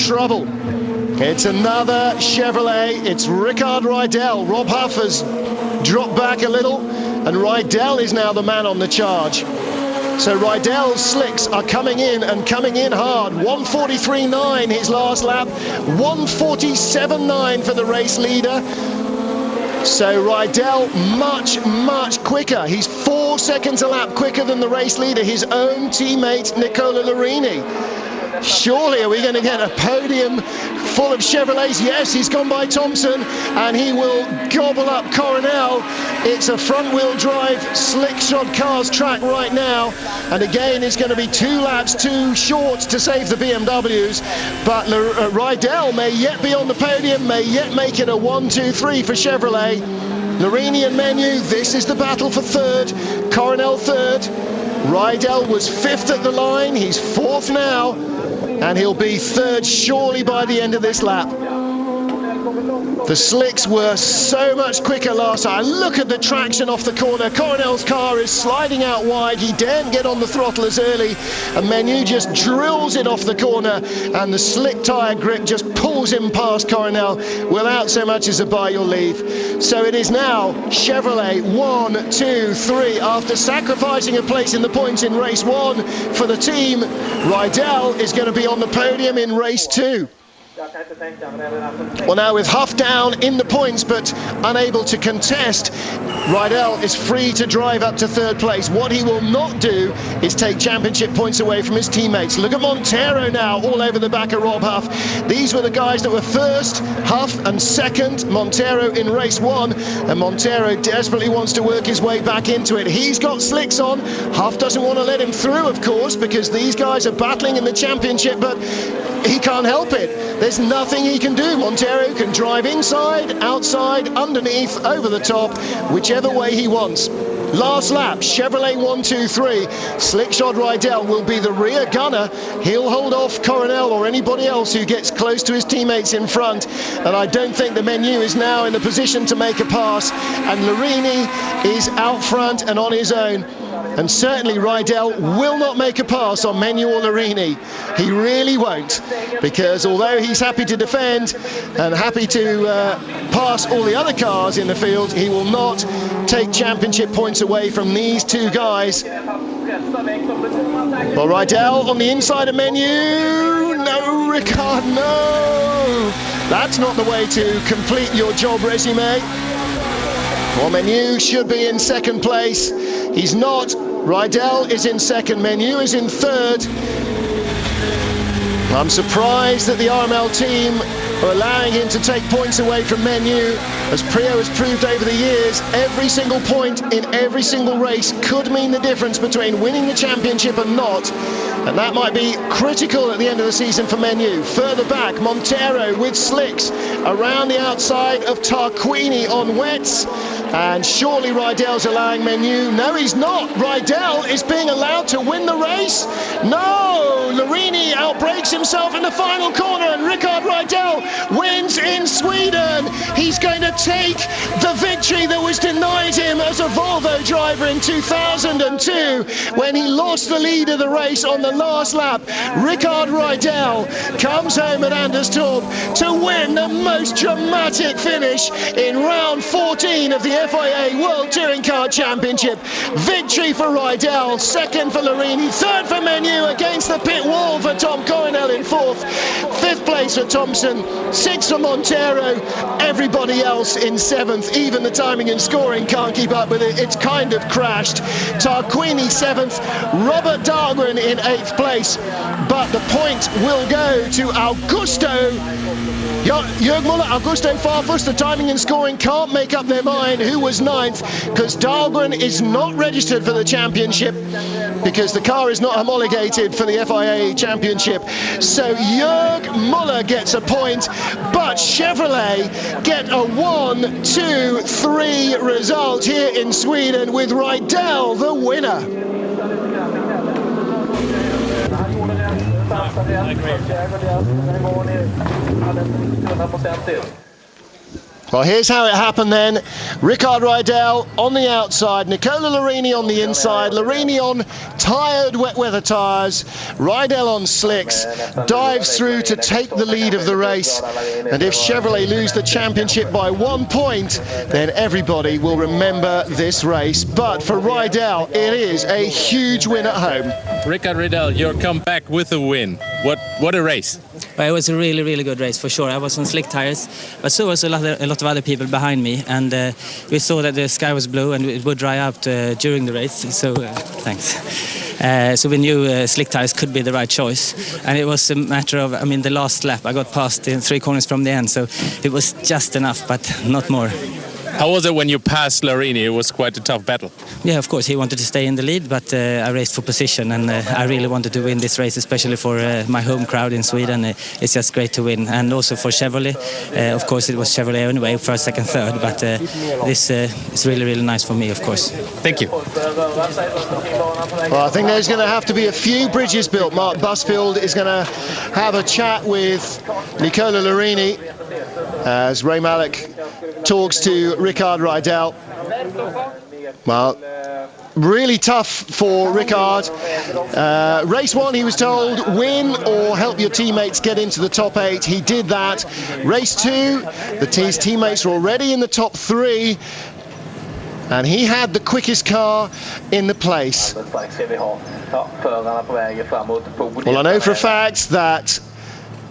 trouble. It's another Chevrolet. It's Rickard Rydell. Rob Huff has dropped back a little, and Rydell is now the man on the charge. So Rydell's slicks are coming in, and coming in hard. 1:43.9 his last lap, 1:47.9 for the race leader. So Rydell much quicker. He's 4 seconds a lap quicker than the race leader, his own teammate Nicola Larini. Surely are we going to get a podium full of Chevrolets? Yes, he's gone by Thompson, and he will gobble up Coronel. It's a front-wheel drive slick-shod cars track right now, and again it's going to be 2 laps too short to save the BMWs, but Rydell may yet be on the podium, may yet make it a 1-2-3 for Chevrolet. Larini and Menu, this is the battle for third. Coronel third. Rydell was 5th at the line, he's 4th now, and he'll be 3rd surely by the end of this lap. The slicks were so much quicker last time. Look at the traction off the corner. Coronel's car is sliding out wide. He daren't get on the throttle as early, and Menu just drills it off the corner, and the slick tyre grip just pulls him past Coronel without so much as a by your leave. So it is now Chevrolet 1, 2, 3. After sacrificing a place in the points in race 1 for the team, Rydell is going to be on the podium in race 2. Well, now with Huff down in the points but unable to contest, Rydell is free to drive up to 3rd place. What he will not do is take championship points away from his teammates. Look at Montero now all over the back of Rob Huff. These were the guys that were 1st, Huff, and 2nd, Montero in race 1, and Montero desperately wants to work his way back into it. He's got slicks on. Huff doesn't want to let him through, of course, because these guys are battling in the championship, but he can't help it. There's nothing he can do. Montero can drive inside, outside, underneath, over the top, whichever way he wants. Last lap, Chevrolet 1, 2, 3. Slickshod Rydell will be the rear gunner. He'll hold off Coronel or anybody else who gets close to his teammates in front. And I don't think the Menu is now in the position to make a pass. And Larini is out front and on his own. And certainly Rydell will not make a pass on Menu or Larini. He really won't, because although he's happy to defend and happy to pass all the other cars in the field, he will not take championship points away from these 2 guys. Well, Rydell on the inside of Menu. No, Rickard, no. That's not the way to complete your job resume. Well, Menu should be in 2nd place. He's not. Rydell is in 2nd. Menu is in 3rd. I'm surprised that the RML team are allowing him to take points away from Menu. As Prio has proved over the years, every single point in every single race could mean the difference between winning the championship and not. And that might be critical at the end of the season for Menu. Further back, Montero with slicks around the outside of Tarquini on wets. And surely Rydell's allowing Menu. No, he's not. Rydell is being allowed to win the race. No, Larini outbrakes himself in the final corner, and Rickard Rydell wins in Sweden. He's going to take the victory that was denied him as a Volvo driver in 2002 when he lost the lead of the race on the last lap. Rickard Rydell comes home at Anderstorp to win the most dramatic finish in round 14 of the FIA World Touring Car Championship. Victory for Rydell, 2nd for Larini, 3rd for Menu against the pit wall for Tom Coronel in 4th, 5th place for Thompson, 6th for Montero, everybody else in 7th. Even the timing and scoring can't keep up with it. It's kind of crashed. Tarquini 7th, Robert Dahlgren in 8th place, but the point will go to Augusto. Jörg Muller, Augusto Farfus, the timing and scoring can't make up their mind who was 9th, because Dahlgren is not registered for the championship because the car is not homologated for the FIA championship. So Jörg Muller gets a point, but Chevrolet get a 1, 2, 3 result here in Sweden with Rydell the winner. Well, here's how it happened then. Ricard Rydell on the outside, Nicola Larini on the inside, Larini on tired wet weather tyres, Rydell on slicks, dives through to take the lead of the race. And if Chevrolet lose the championship by 1 point, then everybody will remember this race. But for Rydell, it is a huge win at home. Ricard Rydell, your comeback with a win. What a race. Well, it was a really, really good race for sure. I was on slick tires, but so was a lot of other people behind me, and we saw that the sky was blue and it would dry out during the race. So thanks. So we knew slick tires could be the right choice, and it was a matter of, the last lap I got past in 3 corners from the end, so it was just enough, but not more. How was it when you passed Larini? It was quite a tough battle. Yeah, of course, he wanted to stay in the lead, but I raced for position, and I really wanted to win this race, especially for my home crowd in Sweden. It's just great to win, and also for Chevrolet. Of course, it was Chevrolet anyway, first, second, third, but this is really, really nice for me, of course. Thank you. Well, I think there's going to have to be a few bridges built. Mark Busfield is going to have a chat with Nicola Larini as Ray Malek talks to Ricard Rydell. Well, really tough for Ricard. Race 1, he was told, win or help your teammates get into the top 8. He did that. Race 2, his teammates were already in the top 3. And he had the quickest car in the place. Well, I know for a fact that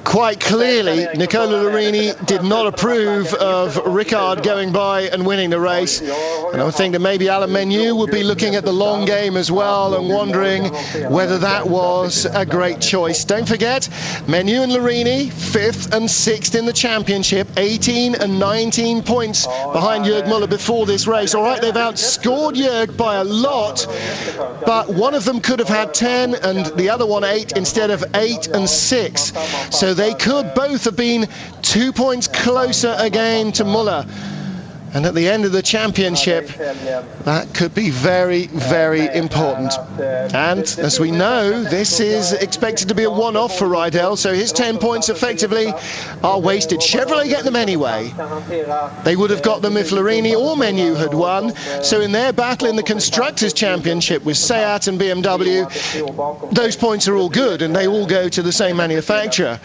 quite clearly Nicola Larini did not approve of Ricard going by and winning the race, and I think that maybe Alain Menu would be looking at the long game as well and wondering whether that was a great choice. Don't forget, Menu and Larini 5th and 6th in the championship, 18 and 19 points behind Jörg Müller before this race. All right, they've outscored Jörg by a lot, but one of them could have had 10 and the other one 8 instead of 8 and 6. So they could both have been 2 points closer again to Müller. And at the end of the championship, that could be very, very important. And as we know, this is expected to be a one-off for Rydell, so his 10 points effectively are wasted. Chevrolet get them anyway. They would have got them if Larini or Menu had won. So in their battle in the Constructors' Championship with Seat and BMW, those points are all good and they all go to the same manufacturer.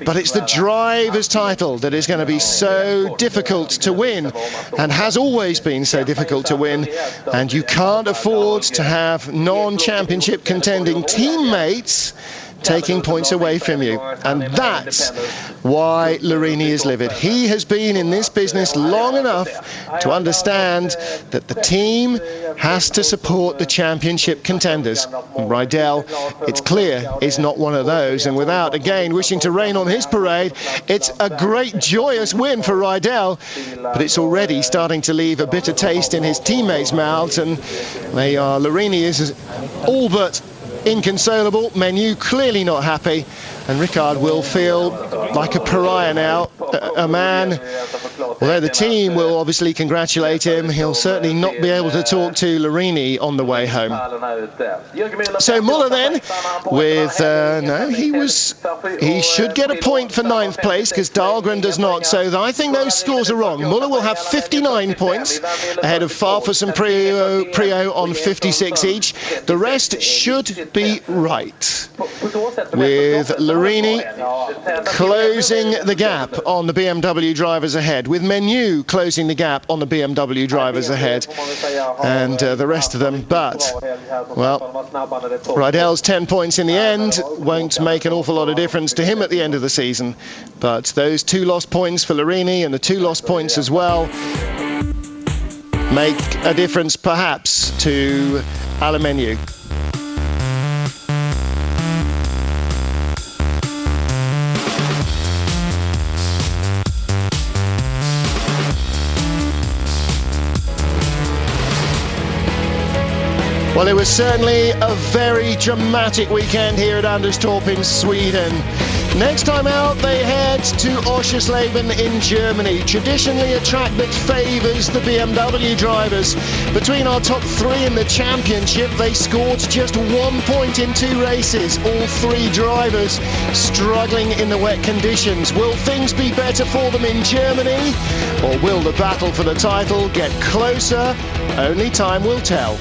But it's the Drivers' title that is going to be so difficult to win, and has always been so difficult to win, and you can't afford to have non-championship contending teammates taking points away from you. And that's why Larini is livid. He has been in this business long enough to understand that the team has to support the championship contenders. And Rydell, it's clear, is not one of those. And without, again, wishing to rain on his parade, it's a great, joyous win for Rydell, but it's already starting to leave a bitter taste in his teammates' mouths, and Larini is all but inconsolable, Menu clearly not happy, and Ricard will feel like a pariah now, a man. Although the team will obviously congratulate him, he'll certainly not be able to talk to Larini on the way home. So Müller then, with he should get a point for 9th place because Dahlgren does not. So I think those scores are wrong. Müller will have 59 points ahead of Farfus and Prio on 56 each. The rest should be right, with Larini closing the gap on the BMW drivers ahead, with Menu closing the gap on the BMW drivers ahead, and the rest of them. But, well, Rydell's 10 points in the end won't make an awful lot of difference to him at the end of the season, but those 2 lost points for Larini and the 2 lost points as well make a difference perhaps to Alain Menu. Well, it was certainly a very dramatic weekend here at Anderstorp in Sweden. Next time out, they head to Oschersleben in Germany, traditionally a track that favours the BMW drivers. Between our top three in the championship, they scored just 1 point in 2 races, all 3 drivers struggling in the wet conditions. Will things be better for them in Germany, or will the battle for the title get closer? Only time will tell.